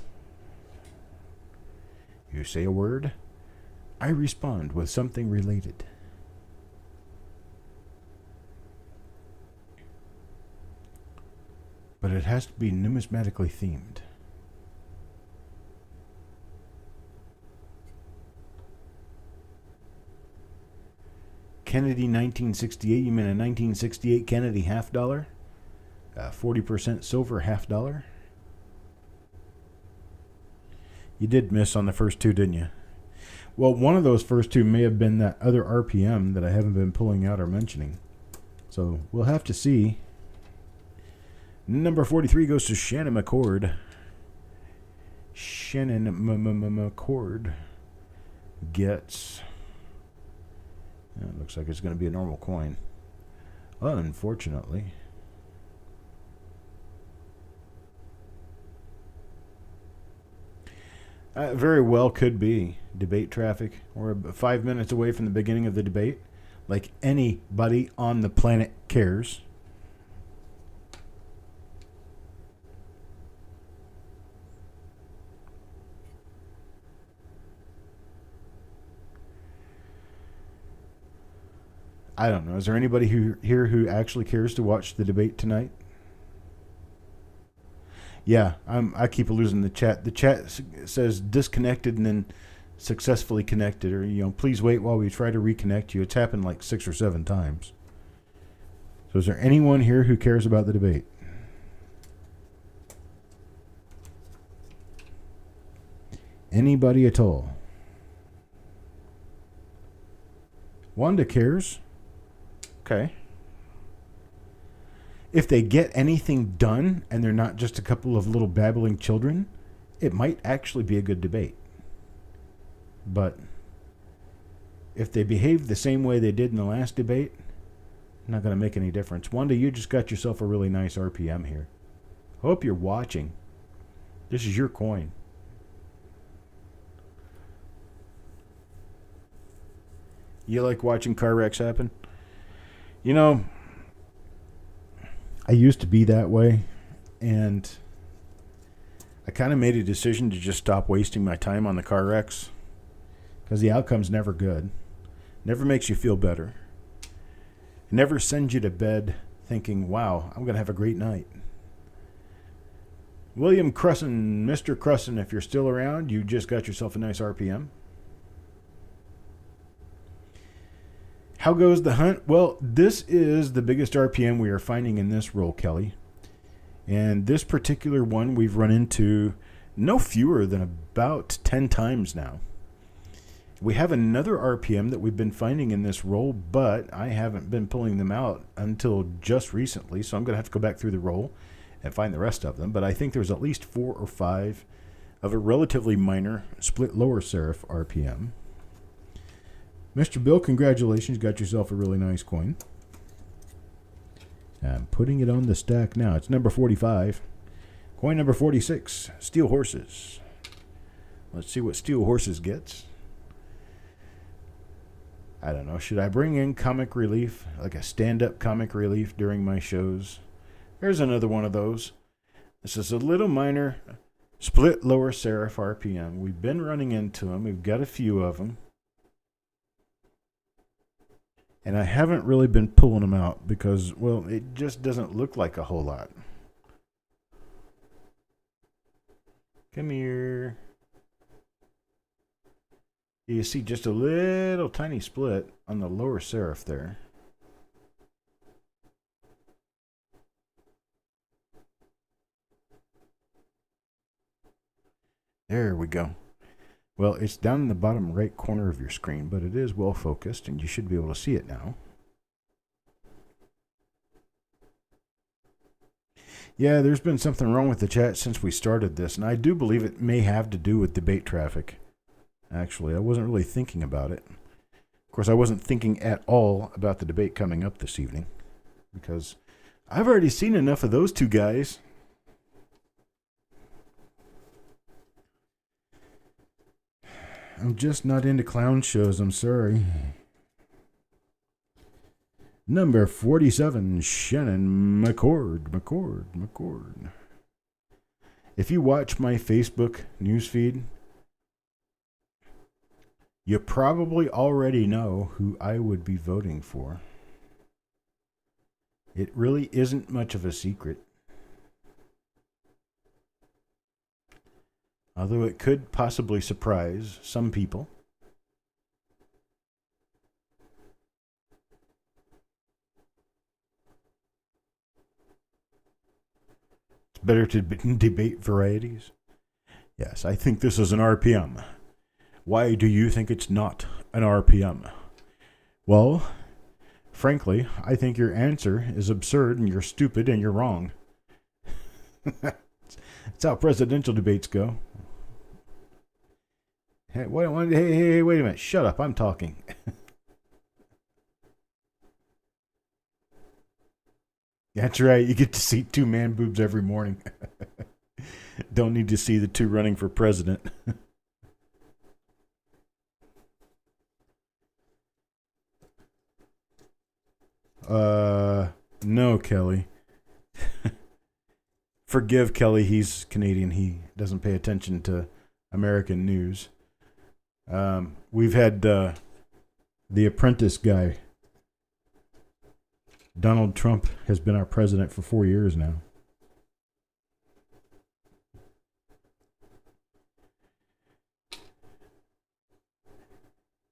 You say a word, I respond with something related. But it has to be numismatically themed. Kennedy 1968, you mean a 1968 Kennedy half dollar? 40% silver half dollar? You did miss on the first 2, didn't you? Well, one of those first 2 may have been that other RPM that I haven't been pulling out or mentioning. So we'll have to see. Number 43 goes to Shannon McCord. Shannon McCord gets... It looks like it's going to be a normal coin. Unfortunately. Very well could be debate traffic. We're 5 minutes away from the beginning of the debate. Like anybody on the planet cares. I don't know. Is there anybody here who actually cares to watch the debate tonight? Yeah, I keep losing the chat. The chat says disconnected and then successfully connected, or please wait while we try to reconnect you. It's happened like 6 or 7 times. So is there anyone here who cares about the debate? Anybody at all? Wanda cares. Okay. If they get anything done and they're not just a couple of little babbling children, it might actually be a good debate. But if they behave the same way they did in the last debate, not going to make any difference. Wanda, you just got yourself a really nice RPM here. Hope you're watching. This is your coin. You like watching car wrecks happen? I used to be that way, and I kind of made a decision to just stop wasting my time on the car wrecks because the outcome's never good. Never makes you feel better. It never sends you to bed thinking, wow, I'm going to have a great night. William Crusson, Mr. Crusson, if you're still around, you just got yourself a nice RPM. How goes the hunt? Well, this is the biggest RPM we are finding in this roll, Kelly. And this particular one we've run into no fewer than about 10 times now. We have another RPM that we've been finding in this roll, but I haven't been pulling them out until just recently, so I'm going to have to go back through the roll and find the rest of them. But I think there's at least 4 or 5 of a relatively minor split lower serif RPM. Mr. Bill, congratulations. Got yourself a really nice coin. I'm putting it on the stack now. It's number 45. Coin number 46, Steel Horses. Let's see what Steel Horses gets. I don't know. Should I bring in comic relief, like a stand-up comic relief during my shows? There's another one of those. This is a little minor split lower serif RPM. We've been running into them. We've got a few of them. And I haven't really been pulling them out because, well, it just doesn't look like a whole lot. Come here. You see just a little tiny split on the lower serif there. There we go. Well, it's down in the bottom right corner of your screen, but it is well focused and you should be able to see it now. Yeah, there's been something wrong with the chat since we started this, and I do believe it may have to do with debate traffic. Actually, I wasn't really thinking about it. Of course, I wasn't thinking at all about the debate coming up this evening, because I've already seen enough of those two guys. I'm just not into clown shows, I'm sorry. Number 47, Shannon McCord. If you watch my Facebook newsfeed, you probably already know who I would be voting for. It really isn't much of a secret. Although it could possibly surprise some people. It's better to debate varieties. Yes, I think this is an RPM. Why do you think it's not an RPM? Well, frankly, I think your answer is absurd and you're stupid and you're wrong. That's how presidential debates go. Hey, wait a minute. Shut up. I'm talking. That's right. You get to see 2 man boobs every morning. Don't need to see the 2 running for president. No, Kelly. Forgive Kelly. He's Canadian. He doesn't pay attention to American news. We've had the Apprentice guy. Donald Trump has been our president for 4 years now.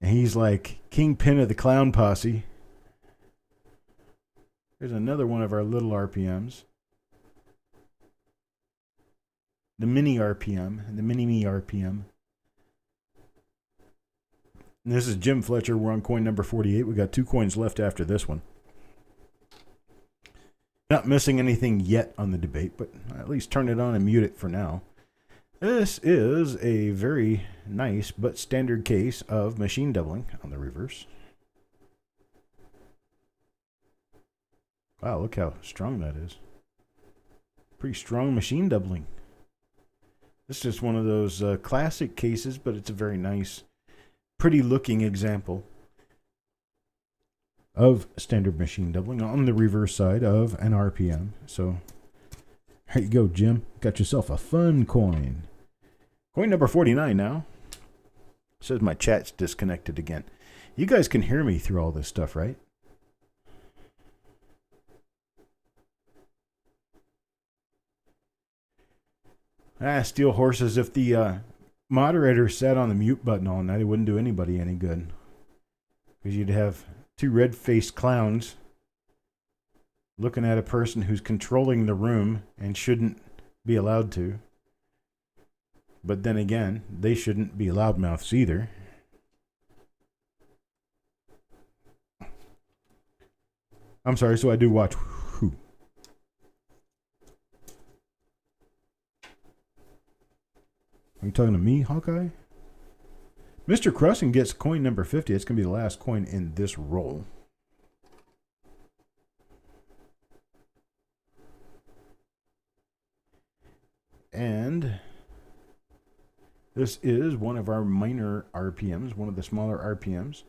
And he's like kingpin of the clown posse. There's another one of our little RPMs. The mini RPM, the mini-me RPM. And this is Jim Fletcher. We're on coin number 48. We got 2 coins left after this one. Not missing anything yet on the debate, but at least turn it on and mute it for now. This is a very nice but standard case of machine doubling on the reverse. Wow, look how strong that is. Pretty strong machine doubling. This is just one of those classic cases, but it's a very nice, pretty looking example of standard machine doubling on the reverse side of an RPM. So there you go, Jim. Got yourself a fun coin. Coin number 49 now. Says my chat's disconnected again. You guys can hear me through all this stuff, right? Steel Horses. If the moderator sat on the mute button all night, it wouldn't do anybody any good. Because you'd have two red-faced clowns looking at a person who's controlling the room and shouldn't be allowed to. But then again, they shouldn't be loudmouths either. I'm sorry, so I do watch who? Are you talking to me, Hawkeye? Mr. Crusson gets coin number 50. It's going to be the last coin in this roll. And this is one of our minor RPMs, one of the smaller RPMs.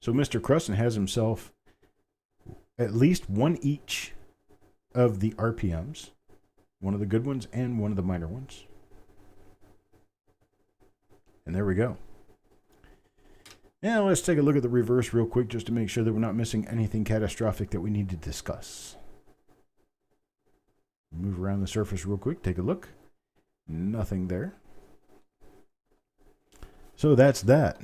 So Mr. Crusson has himself at least one each of the RPMs, one of the good ones and one of the minor ones. And there we go. Now let's take a look at the reverse real quick just to make sure that we're not missing anything catastrophic that we need to discuss. Move around the surface real quick, take a look. Nothing there. So that's that.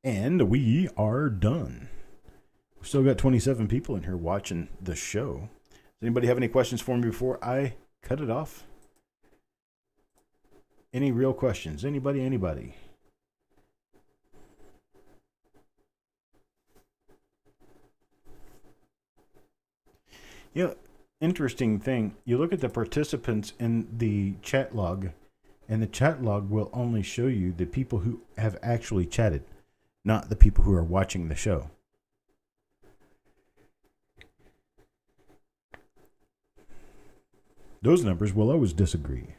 And we are done. We've still got 27 people in here watching the show. Does anybody have any questions for me before I cut it off? Any real questions? Anybody? Yeah, interesting thing. You look at the participants in the chat log, and the chat log will only show you the people who have actually chatted, not the people who are watching the show. Those numbers will always disagree.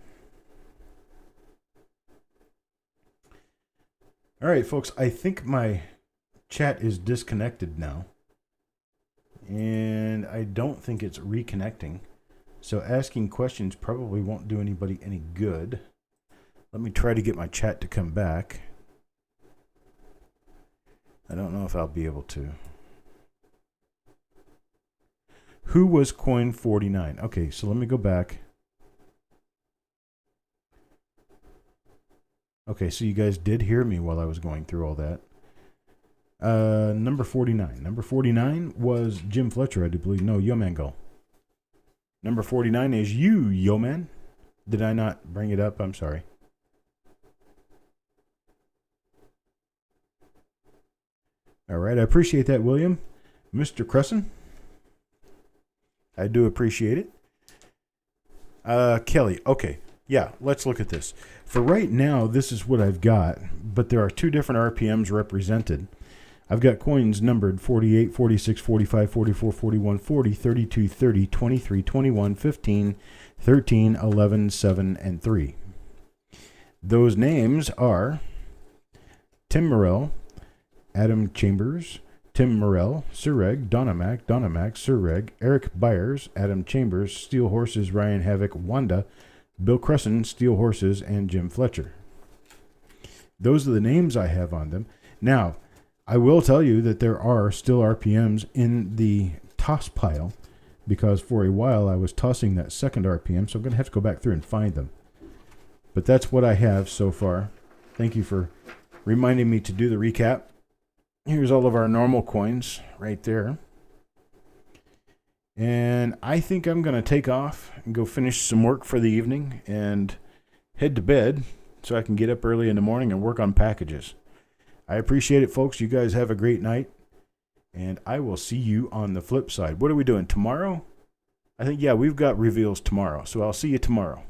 All right, folks, I think my chat is disconnected now. And I don't think it's reconnecting. So asking questions probably won't do anybody any good. Let me try to get my chat to come back. I don't know if I'll be able to. Who was coin 49? Okay, so let me go back. Okay, so you guys did hear me while I was going through all that. Number 49. Number 49 was Jim Fletcher, I do believe. No, Yo-Man Go. Number 49 is you, Yo-Man. Did I not bring it up? I'm sorry. All right, I appreciate that, William. Mr. Crusson, I do appreciate it. Kelly, okay. Yeah, let's look at this. For right now, this is what I've got, but there are two different RPMs represented. I've got coins numbered 48, 46, 45, 44, 41, 40, 32, 30, 23, 21, 15, 13, 11, 7, and 3. Those names are Tim Morrell, Adam Chambers, Tim Morrell, Surreg, Donamac, Surreg, Eric Byers, Adam Chambers, Steel Horses, Ryan Havoc, Wanda, Bill Crusson, Steel Horses, and Jim Fletcher. Those are the names I have on them. Now, I will tell you that there are still RPMs in the toss pile because for a while I was tossing that second RPM, so I'm going to have to go back through and find them. But that's what I have so far. Thank you for reminding me to do the recap. Here's all of our normal coins right there. And I think I'm going to take off and go finish some work for the evening and head to bed so I can get up early in the morning and work on packages. I appreciate it, folks. You guys have a great night. And I will see you on the flip side. What are we doing tomorrow? I think, yeah, we've got reveals tomorrow. So I'll see you tomorrow.